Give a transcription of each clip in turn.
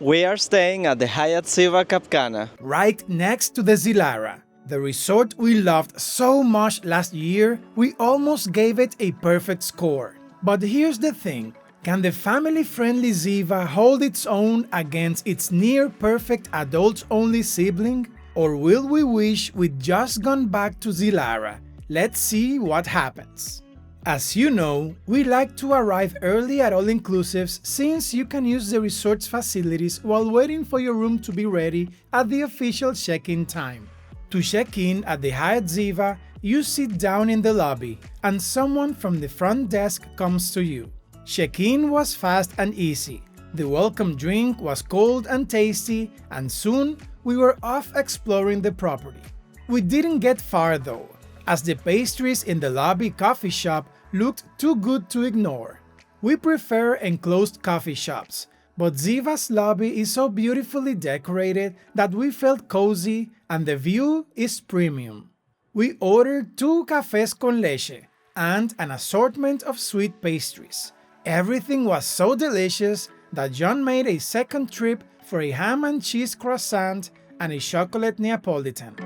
We are staying at the Hyatt Ziva Cap Cana. Right next to the Zilara, the resort we loved so much last year, we almost gave it a perfect score. But here's the thing, can the family-friendly Ziva hold its own against its near-perfect adults-only sibling? Or will we wish we'd just gone back to Zilara? Let's see what happens. As you know, we like to arrive early at all-inclusives since you can use the resort's facilities while waiting for your room to be ready at the official check-in time. To check in at the Hyatt Ziva, you sit down in the lobby and someone from the front desk comes to you. Check-in was fast and easy. The welcome drink was cold and tasty, and soon we were off exploring the property. We didn't get far though, as the pastries in the lobby coffee shop looked too good to ignore. We prefer enclosed coffee shops, but Ziva's lobby is so beautifully decorated that we felt cozy and the view is premium. We ordered 2 cafés con leche and an assortment of sweet pastries. Everything was so delicious that John made a second trip for a ham and cheese croissant and a chocolate Neapolitan.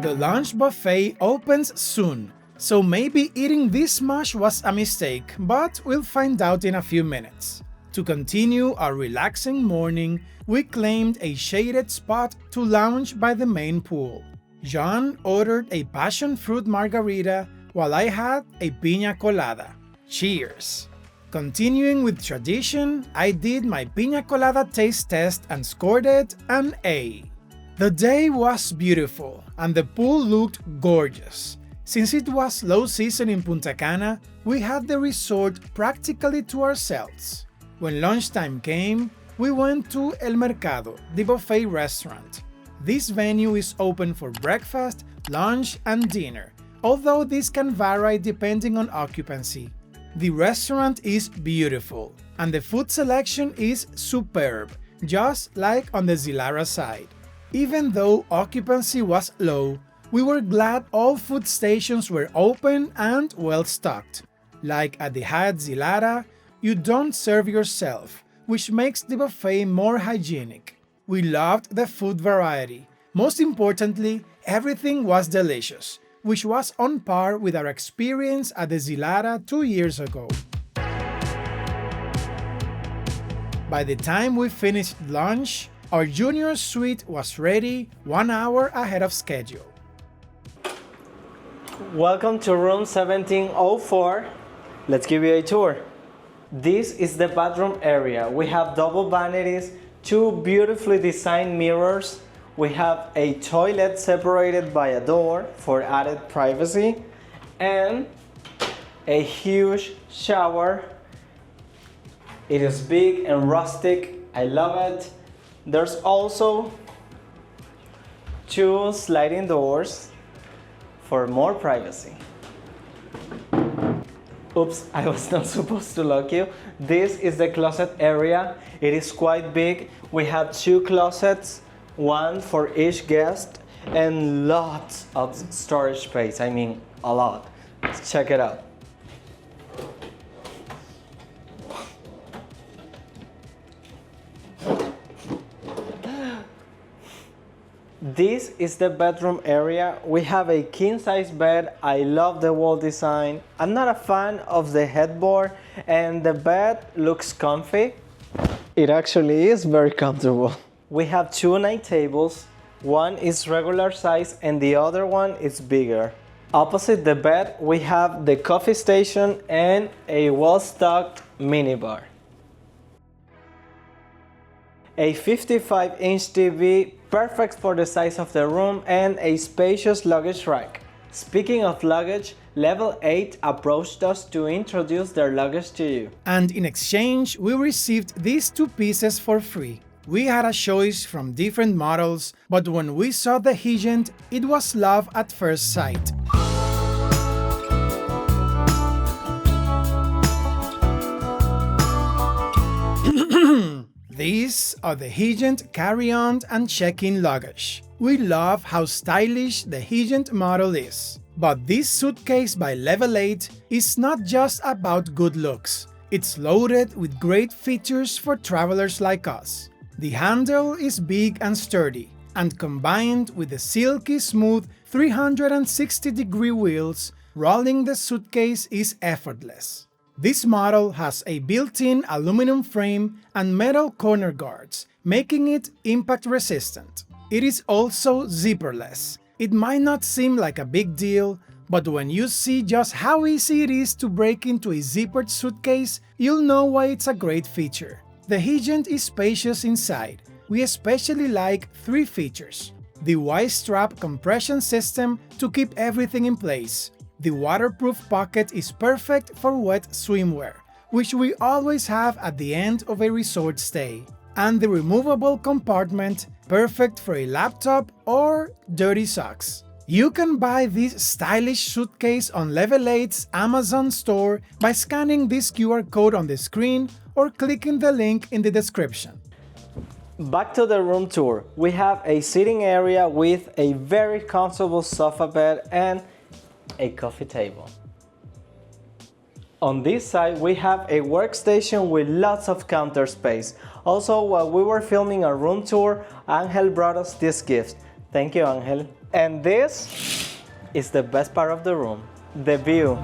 The lunch buffet opens soon, so maybe eating this much was a mistake, but we'll find out in a few minutes. To continue our relaxing morning, we claimed a shaded spot to lounge by the main pool. John ordered a passion fruit margarita while I had a piña colada. Cheers! Continuing with tradition, I did my piña colada taste test and scored it an A. The day was beautiful and the pool looked gorgeous. Since it was low season in Punta Cana, we had the resort practically to ourselves. When lunchtime came, we went to El Mercado, the buffet restaurant. This venue is open for breakfast, lunch, and dinner, although this can vary depending on occupancy. The restaurant is beautiful, and the food selection is superb, just like on the Zilara side. Even though occupancy was low, we were glad all food stations were open and well stocked. Like at the Hyatt Zilara, you don't serve yourself, which makes the buffet more hygienic. We loved the food variety. Most importantly, everything was delicious, which was on par with our experience at the Zilara 2 years ago. By the time we finished lunch, our junior suite was ready 1 hour ahead of schedule. Welcome to room 1704. Let's give you a tour. This is the bathroom area. We have double vanities, 2 beautifully designed mirrors. We have a toilet separated by a door for added privacy and a huge shower. It is big and rustic. I love it. There's also 2 sliding doors for more privacy. Oops, I was not supposed to lock you. This is the closet area. It is quite big. We have 2 closets, 1 for each guest, and lots of storage space. I mean, a lot. Let's check it out. This is the bedroom area. We have a king-size bed. I love the wall design. I'm not a fan of the headboard, and the bed looks comfy. It actually is very comfortable. We have 2 night tables. One is regular size and the other one is bigger. Opposite the bed, we have the coffee station and a well-stocked minibar. A 55-inch TV, perfect for the size of the room, and a spacious luggage rack. Speaking of luggage, Level 8 approached us to introduce their luggage to you. And in exchange, we received these 2 pieces for free. We had a choice from different models, but when we saw the Hyatt, it was love at first sight. These are the Hyatt carry-on and check-in luggage. We love how stylish the Hyatt model is. But this suitcase by Level 8 is not just about good looks. It's loaded with great features for travelers like us. The handle is big and sturdy, and combined with the silky smooth 360-degree wheels, rolling the suitcase is effortless. This model has a built-in aluminum frame and metal corner guards, making it impact resistant. It is also zipperless. It might not seem like a big deal, but when you see just how easy it is to break into a zippered suitcase, you'll know why it's a great feature. The Hyatt is spacious inside. We especially like three features: the Y-strap compression system to keep everything in place. The waterproof pocket is perfect for wet swimwear, which we always have at the end of a resort stay. And the removable compartment, perfect for a laptop or dirty socks. You can buy this stylish suitcase on Level 8's Amazon store by scanning this QR code on the screen or clicking the link in the description. Back to the room tour. We have a sitting area with a very comfortable sofa bed and a coffee table. On this side, we have a workstation with lots of counter space. Also, while we were filming our room tour, Angel brought us this gift. Thank you, Angel. And this is the best part of the room, the view.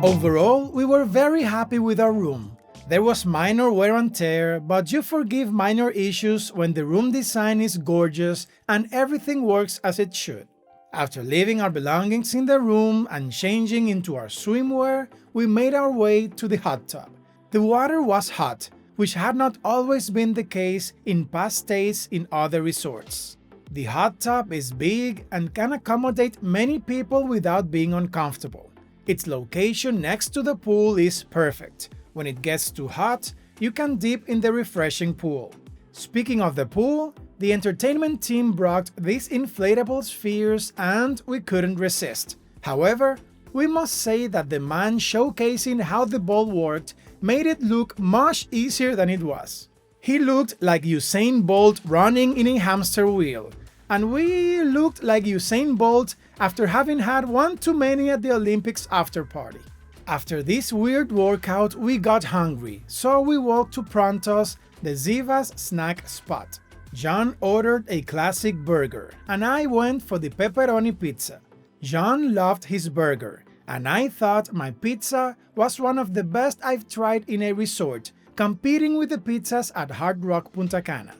Overall, we were very happy with our room. There was minor wear and tear, but you forgive minor issues when the room design is gorgeous and everything works as it should. After leaving our belongings in the room and changing into our swimwear, we made our way to the hot tub. The water was hot, which had not always been the case in past stays in other resorts. The hot tub is big and can accommodate many people without being uncomfortable. Its location next to the pool is perfect. When it gets too hot, you can dip in the refreshing pool. Speaking of the pool, the entertainment team brought these inflatable spheres and we couldn't resist. However, we must say that the man showcasing how the ball worked made it look much easier than it was. He looked like Usain Bolt running in a hamster wheel, and we looked like Usain Bolt after having had one too many at the Olympics after party. After this weird workout, we got hungry, so we walked to Pronto's, the Ziva's snack spot. John ordered a classic burger, and I went for the pepperoni pizza. John loved his burger, and I thought my pizza was one of the best I've tried in a resort, competing with the pizzas at Hard Rock Punta Cana.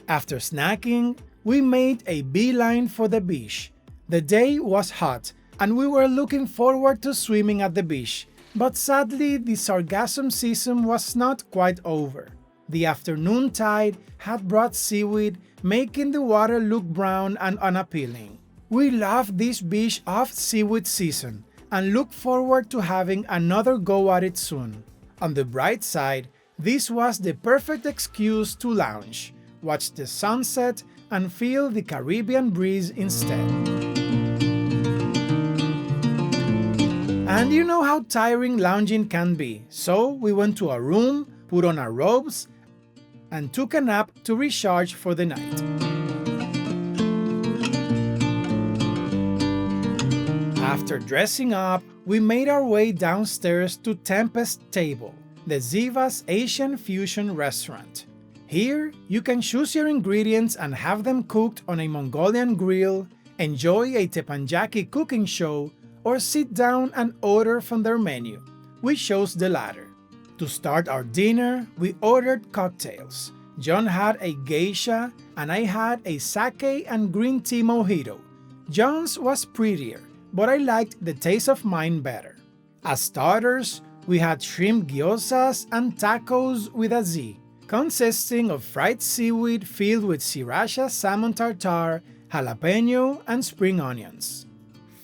After snacking, we made a beeline for the beach. The day was hot, and we were looking forward to swimming at the beach. But sadly, the sargassum season was not quite over. The afternoon tide had brought seaweed, making the water look brown and unappealing. We love this beach off-seaweed season and look forward to having another go at it soon. On the bright side, this was the perfect excuse to lounge, watch the sunset, and feel the Caribbean breeze instead. And you know how tiring lounging can be, so we went to our room, put on our robes, and took a nap to recharge for the night. After dressing up, we made our way downstairs to Tempest Table, the Ziva's Asian fusion restaurant. Here, you can choose your ingredients and have them cooked on a Mongolian grill, enjoy a teppanyaki cooking show, or sit down and order from their menu. We chose the latter. To start our dinner, we ordered cocktails. John had a geisha and I had a sake and green tea mojito. John's was prettier, but I liked the taste of mine better. As starters, we had shrimp gyozas and tacos with a Z, consisting of fried seaweed filled with sriracha salmon tartare, jalapeno, and spring onions.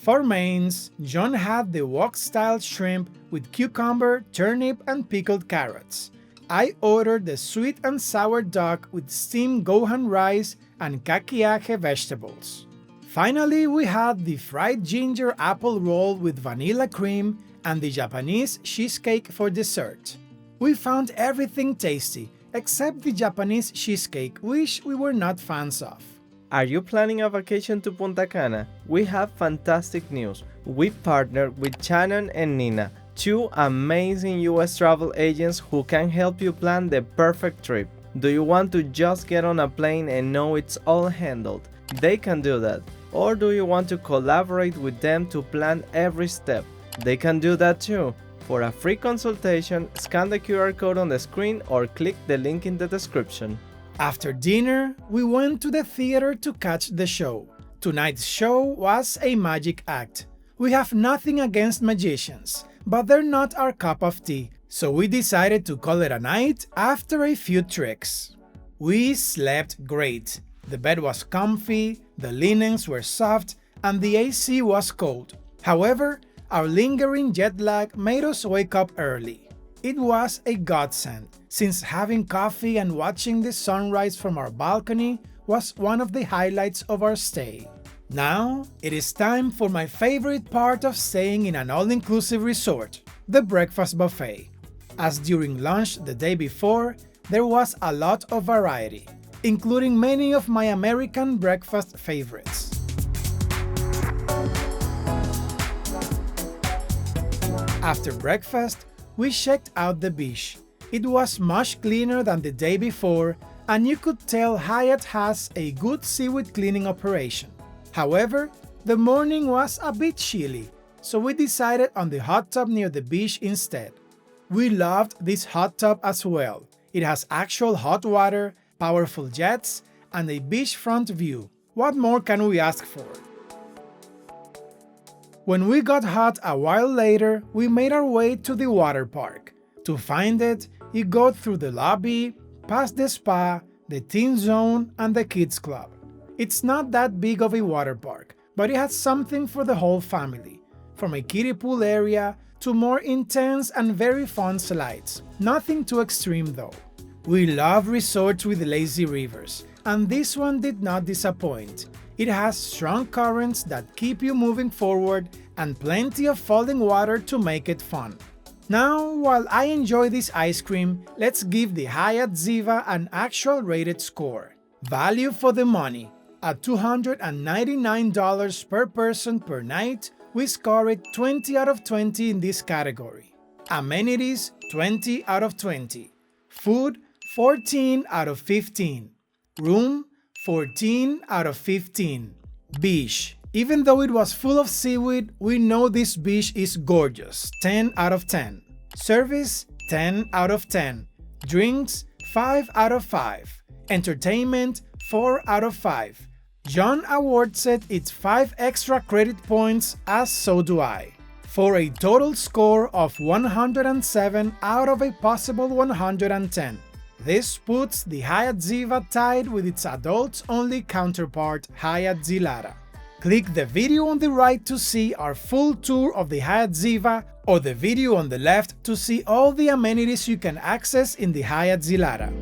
For mains, John had the wok-style shrimp with cucumber, turnip, and pickled carrots. I ordered the sweet and sour duck with steamed gohan rice and kakiake vegetables. Finally, we had the fried ginger apple roll with vanilla cream and the Japanese cheesecake for dessert. We found everything tasty, except the Japanese cheesecake, which we were not fans of. Are you planning a vacation to Punta Cana? We have fantastic news. We partnered with Shannon and Nina, two amazing US travel agents who can help you plan the perfect trip. Do you want to just get on a plane and know it's all handled? They can do that. Or do you want to collaborate with them to plan every step? They can do that too. For a free consultation, scan the QR code on the screen or click the link in the description. After dinner, we went to the theater to catch the show. Tonight's show was a magic act. We have nothing against magicians, but they're not our cup of tea, so we decided to call it a night after a few tricks. We slept great. The bed was comfy, the linens were soft, and the AC was cold. However, our lingering jet lag made us wake up early. It was a godsend, since having coffee and watching the sunrise from our balcony was one of the highlights of our stay. Now, it is time for my favorite part of staying in an all-inclusive resort, the breakfast buffet. As during lunch the day before, there was a lot of variety, including many of my American breakfast favorites. After breakfast, we checked out the beach. It was much cleaner than the day before, and you could tell Hyatt has a good seaweed cleaning operation. However, the morning was a bit chilly, so we decided on the hot tub near the beach instead. We loved this hot tub as well. It has actual hot water, powerful jets, and a beachfront view. What more can we ask for? When we got hot a while later, we made our way to the water park. To find it, you go through the lobby, past the spa, the teen zone, and the kids club. It's not that big of a water park, but it has something for the whole family, from a kiddie pool area to more intense and very fun slides. Nothing too extreme though. We love resorts with lazy rivers, and this one did not disappoint. It has strong currents that keep you moving forward and plenty of falling water to make it fun. Now, while I enjoy this ice cream, let's give the Hyatt Ziva an actual rated score. Value for the money. At $299 per person per night, we score it 20 out of 20 in this category. Amenities, 20 out of 20. Food, 14 out of 15. Room, 14 out of 15. Beach. Even though it was full of seaweed, we know this beach is gorgeous. 10 out of 10. Service, 10 out of 10. Drinks, 5 out of 5. Entertainment, 4 out of 5. John awards it its 5 extra credit points, as so do I, for a total score of 107 out of a possible 110. This puts the Hyatt Ziva tied with its adults-only counterpart, Hyatt Zilara. Click the video on the right to see our full tour of the Hyatt Ziva, or the video on the left to see all the amenities you can access in the Hyatt Zilara.